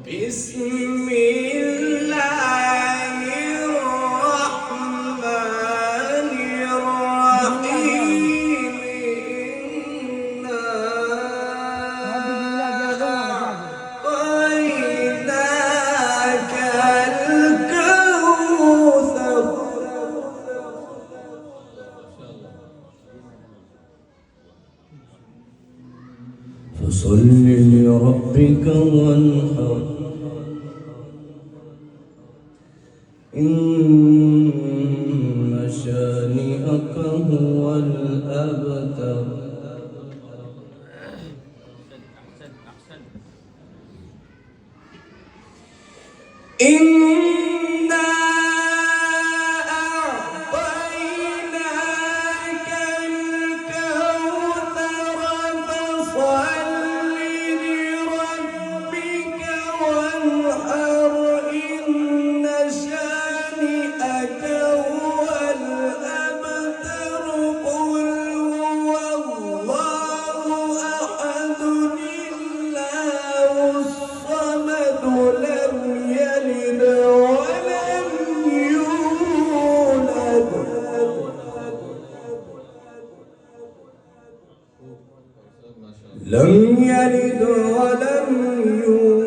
بسم الله الرحمن الرحيم إنا أعطيناك الكوثر فصل لربك وانحر إن شانئك هو الأبتر إنا أعطيناك الكوثر فصل لربك وانحر إن شانئك هو الأبتر قل هو الله أحد الله الصمد لم يلد ولم يولد لم يلد ولم يولد